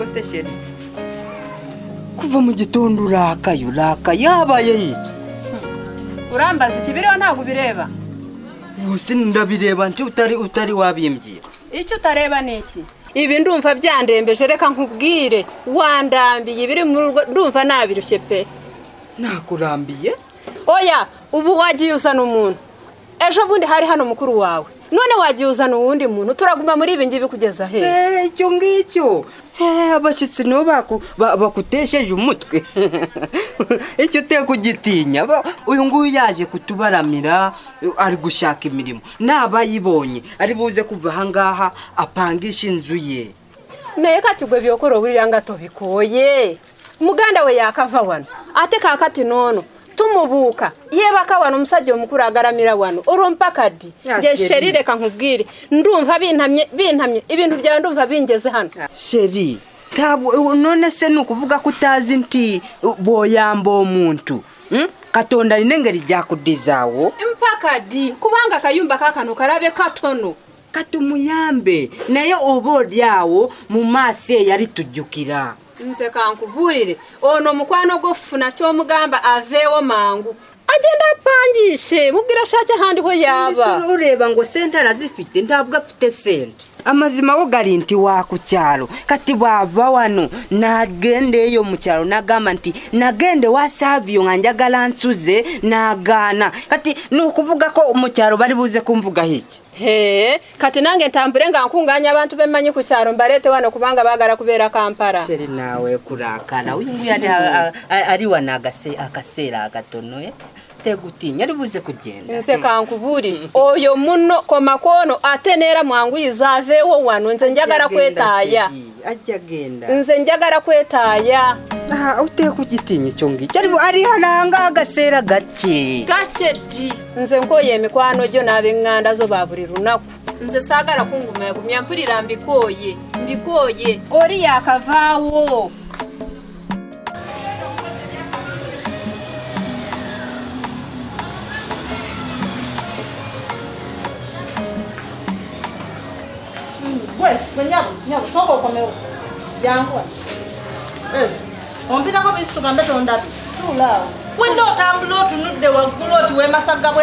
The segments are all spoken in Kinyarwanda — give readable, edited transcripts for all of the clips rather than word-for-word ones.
niko se sheri kuva mu gitondo uraka yabaye yiki urambaza ikibiriho ntabwo bireba bose ndabireba nti utari wabimbwira icyo utareba ni iki ibi ndumva byandembeje reka nkubwire wandambiye ibiri mu rugo ndumva nabirushye pe nakurambiye oya ubu wagiye uzana umuntu ejo bundi hari hano mukuru wawe none wagiye uzana uwundi muntu turaguma muri ibi ngibi kugeza he icyo ngicyo abashyitsi nibo bakutesheje umutwe icyo uteye kugitinya uyu nguyu yaje kutubaramira ari gushaka imirimo nabayibonye ari buze kuva aha ngaha apangisha inzu ye naye katigwe byokoro burira ngato bikoye muganda we yakava wano ate kakati nono tumubuka yeba kawana umusajyo mukuru agaramira wano urumpa kadi je sheri reka nkubwire ndumva bintamye ibintu byawe ndumva bingeze hano sheri tabwo none se nukuvuga kutazi nti boyambo umuntu katonda linengeri ryakudizawo impakadi kubanga kayumba kakano karabe katono katumuyambe naye obo lyawo mu maase yali tujjukira nze kankuburire ono mukwano gofuna cyo mugamba avewo mangu agenda pangishe mubwira shake handi ho yaba ureba ngo sentara zifite ntabwo afite sente amazima wo garinti wa ku cyaro kati bava wano nagende yo mu cyaro nagamba nti nagende wasavyo nganjagala nsuze nagana kati nukuvuga ko mu cyaro bari buze kumvuga hiki kati nange ntambure ngankunganya abantu bemanyi ku cyaro mbarete wano kubanga bagara kubera Kampala sheri nawe kurakana uyu nguyane ari wanagase akasera agatono tegutinya ari buze kugenda nse kankuburi oyo muno komakono atenera mwangu izavewo wano nze njagara kwetaya ajya genda nze njagara kwetaya uteye kugitinya cyo ngiki ari hananga agasera gace di nze nkoye mikwano byo nabe nganda zo baburi runaku nze sagara kunguma yagumya mpurira mbikoye ori yakavawo nyabu soko komeo yangu ompita ko bisugambe tondabi tulawo wendo tambulo tunudde waguloti we masaga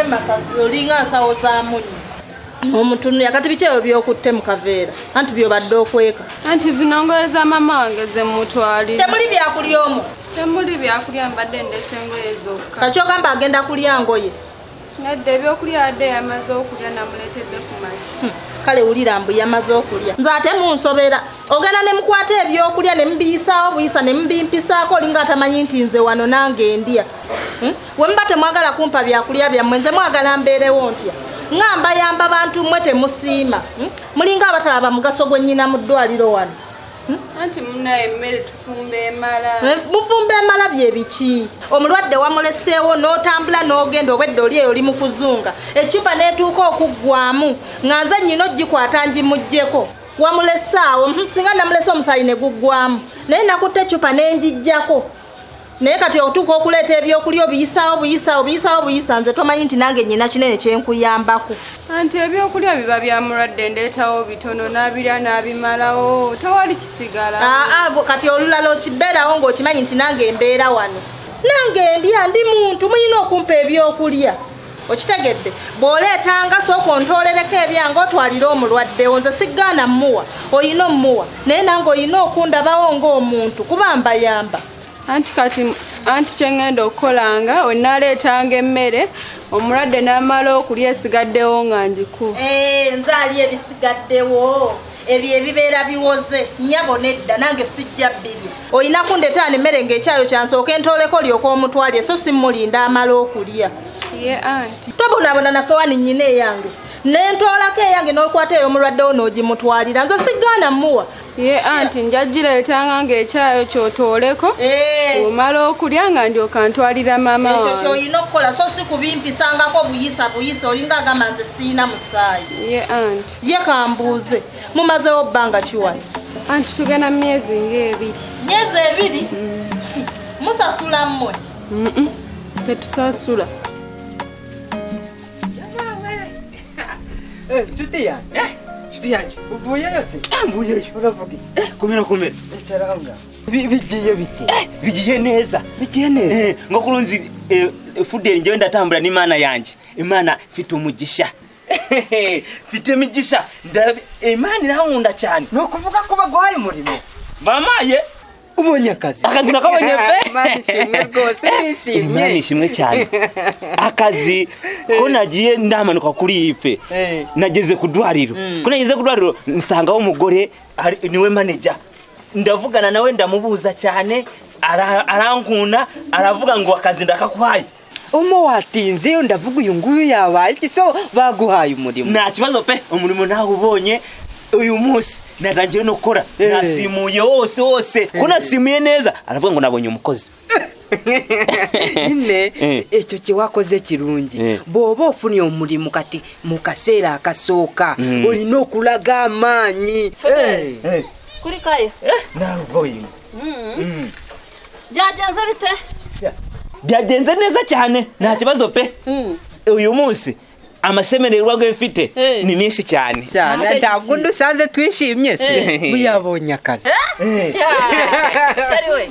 olinga nsawo za munyi omutunu yakati bicheyo byokutte mu kaveera anti byo badde okweka anti zinongoeza mama wange ze mutwali temuli byakulya omu temuli byakulya mbadde ndesengoye zokka kachyo gamba agenda kulya ngoye nedde byokulya adde yamaze okulya namuletedde ku maji kale ulira mbu yamaze okulya nze ate munsobera ogenda ne mukwata ebyokulya ne mbiyisaawo buyisa ne mbimpisaako olinga atamanyi nti nze wano nange ndya we mba temwagala kumpa byakulya byammwe nze mwagala mbeerewo ntya ngamba yamba bantu mmwe temusiima mulinga abatalaba mugaso gwennyina mu ddwaliro wano anti munaye emmere tufumbe emala mufumbe emala byebiki omulwadde wamuleseewo n'otambula n'ogenda obwedde oli eyo oli mu kuzunga ecupa n'etuuka okuggwamu nga nze nnyina ogikwata ngimuggyeko wamulesaawo singa namulese omusaayi ne guggwamu naye nakutte ecupa n'engijjako naye kati otuuka okuleeta ebyokulya obiyisaawo nze tomanyi nti nange nnyina kinene kyenkuyambako anti ebyokulya biba byamulwadde ndeetawo bitono n'abirya n'abimalawo tewali kisigala kati olulala okibeerawo ng'okimanyi nti nange embeera wano nange ndya ndi muntu mulina okumpa ebyokulya okitegedde bw'oleetanga sooka ontoolereko ebyange otwalire omulwaddewo nze siggaana mmuwa oyina ommuwa naye nange oyina okundabawo ng'omuntu kuba mbayamba anti kyengenda okukolanga onaleetanga emmere omulwadde n'amala okulya esigaddewo nga njiku nze ali ebisigaddewo ebyo ebibeera biwoze nnyabo nedda nange sijja bbiri olina kundeetaana emmere ng'ekyayo kyansooka entooleko olyoka omutwalye so simulinda amala okulya ye anti tobonaabona nasowaani nnyina eyange nentoolako eyange n'okwata eyo omulwaddewo n'ogimutwalira nze siggaana mmuwa ye anti njagireetanga ng'ekyayo kyotooleko omala okulya nga ndyoka ntwalira maama wange ekyo ky'olina okukola so si kubimpisangako buyisa olinga agamba nze siina musaayi ye anti ye kambuuze mumazewo bbanga kiwani anti tugenda myezi ng'ebiri myezi ebiri musasula mmwe tetusasula Chuti yange Shiti yanje uvuye yose mvuyeyo uravuga komera eceranga bigiye bite bigiye neza ngo kurunzi fudeli ngewe ndatambura n'Imana yanje Imana mfite umugisha mfite imigisha Imana irankunda cyane no kuvuga ko baguhaye umurimo mamaye ubonye akazi nakabonye pe manishimwe rwose nishimwe cyane akazi ko nagiye ndamanuka kuri ife nageze kudwariro ko nageze kudwariro nsanga umugore niwe manager ndavugana nawe ndamubuza cyane arankuna aravuga ngo akazi ndakakuhaye umo watinze ndavuga uyu nguyu yabaye iki so baguhaye umurimo nta kibazo pe umurimo nawe ubonye uyu munsi natangiye no gukora nasimuye wose ko nasimuye neza aravuga ngo nabonye umukozi ine icyo kiwakoze kirungi bobo funiye umurimo kati mukasera akasoka uri no kulaga amanyi kuri kaye navuye byagenze bite byagenze neza cyane nta kibazo pe uyu munsi amasemererwa gwe mfite ni menshi cyane ntabwo ndusanze twishimye se buyabonye akazi shari we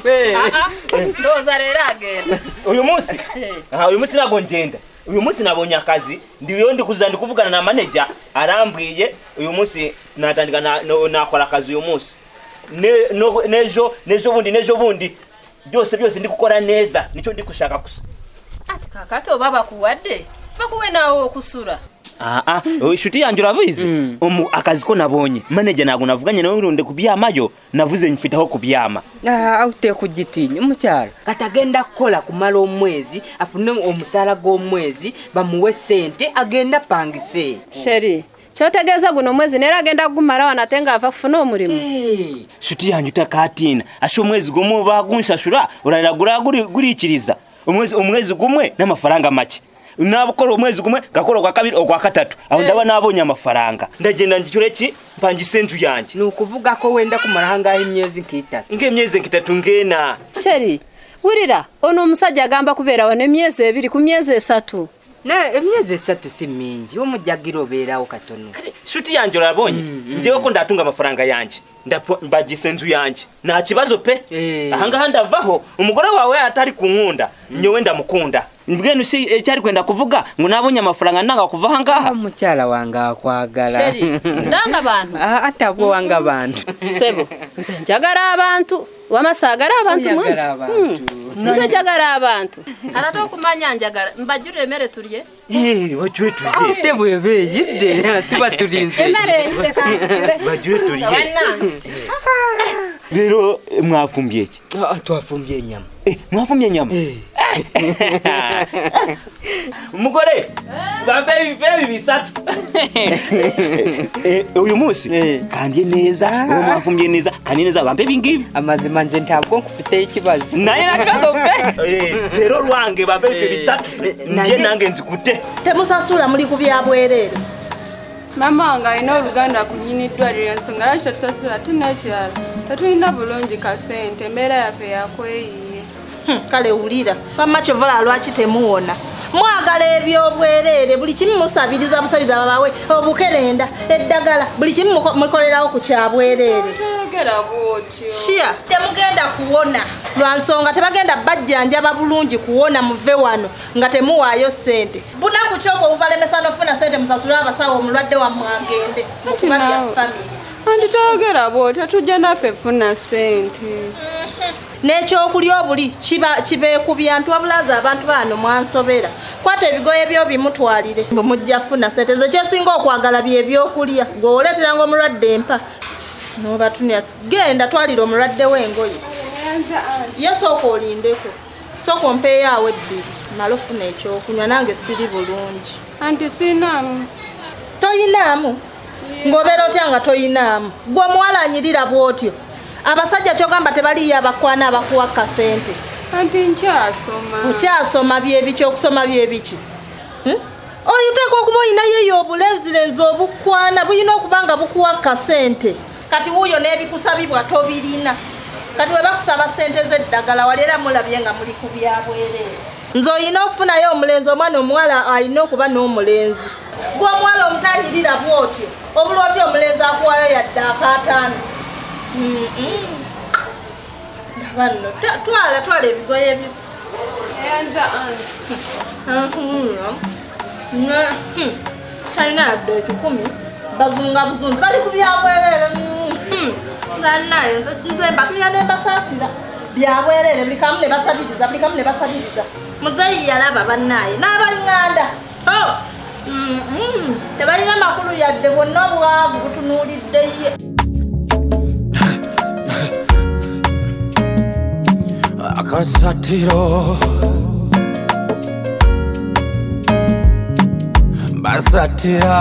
ndoza rero agenda uyu munsi nago ngenda uyu munsi nabonye akazi ndiyo ndi kuzandi kuvugana na manager arambwiye uyu munsi natandika nakora akazi uyu munsi nejo bundi byose ndi gukora neza nicyo ndi kushaka gusa ati kakato baba kuwade bakuwe nawo kusura inshuti yanjye urabizi akazi ko nabonye manager nago navuganye nawe wirunde kubyamayo navuze mfite aho kubyama awute kugitinya umucyara katagenda kola kumara omwezi afune omusala gw'omwezi bamuwe sente agenda pangise sheri cyotegeza guno mwezi nera agenda gumara wanatenga ava kufuna umurimo inshuti yanjye utakatina asho umwezi gumwe bagunshashura uraragura gurikiriza umwezi gumwe n'amafaranga make nabukora umwezi gumwe gakora kwa kabiri okwa katatu aho ndaba nabonye amafaranga ndagenda ngicyureki mpangise nzu yanjye nukuvuga ko wenda kumara hangahe imyezi nkitatu ngena sheri wirira ono musajja agamba kubera wane emyezi 2 ku myezi 3 emyezi 3 si mingi umujagiro beraho katono shuti yanjye urabonye ngewe ko ndatunga amafaranga yanjye mbagise nzu yanjye nta kibazo pe ahangaha ndavaho umugore wawe atari kunkunda nyowe ndamukunda mbwenu si cyari kwenda kuvuga ngo nabonye amafaranga ndanga kuva ahangaha mucyara wanga kwagara sheri ndanga abantu atabwo wanga abantu sebo njagara abantu wamasagara abantu njagara abantu arato kumanya njagara mbajure mere turiye bajure turiye tebuye beyide tuba turinze mere bajure turiye rero mwafumbye iki twafumbye nyama mwafumbye nyama umugore babe bisatu uyu munsi kandi neza mwafumbye neza kandi neza bambe bingibi amazima nje ntabwo nkufite ikibazo naye nakazo pe rero rwange babe bisatu nje nange nzikute temusasula muri kubyabwerere mama wange ino Uganda kunyiniddwa lyensonga lwaki tusasula tunakyala tetulina bulungi kasente embeera yaffe yakweyiye kale wulira pamachovala lwaki temuwona mwagala ebyobwerere buli kimu musabiriza babawe obukerenda eddagala buli kimu mukolerawo ku kyabwerere tegera bwotyo shia temugenda kuwona lwansonga tebagenda bajjanjaba bulungi kuwona muve wano nga temuwaayo sente bunaku kyobwo bubalemesa nofuna sente musasula abasawo omulwadde wammwagende mukuba bya family anti tegera bwotyo tujja naffe funa sente n'ekyokulya obuli kibeekubya ntwabulaza abantu bano mwansobera kwata ebigoye byo bimutwalire mujja funa sente ze kyesinga okwagala byebyokulya gweoleeteranga omulwadde empa nobatunya genda twalira omulwadde w'engoye ye sooka olindeko sooka ompeeyaawo 2 mala ofuna ekyokunywa nange siri bulungi anti sinaamu toyinaamu ng'obeera otya nga toyinaamu gwe omuwalanyirira bw'otyo abasajja kyogamba tebaliyo abakwana abakuwa kasente anti nkyasoma byebiki okusoma byebiki oyiteeka okuba oyinayo eyo obulezirenzi obukwana buyina okuba nga bukuwa kasente kati wuuyo n'ebikusabibwa tobirina kati we bakusaba sente z'eddagala wali era mulabye nga muli ku byabwerere nze oyina okufunayo omulenzi omwana omuwala alina okuba n'omulenzi gwe omuwala omutanyirira bw'otyo obuloti omulenzi akuwayo yadde akaataano. Banno twala ebigoye byo. Eyanza talina yadde ekikumi bazunga buzunzi bali ku byabwerere. Nzanaye nze mbatulira ne mbasaasira byabwerere buli kamu ne basabiriza. Muzeeyi yalaba bannaye n'abaŋŋanda tebalina makulu yadde bwonna obwavu butunuulidde ye. AKASATTIRO basattira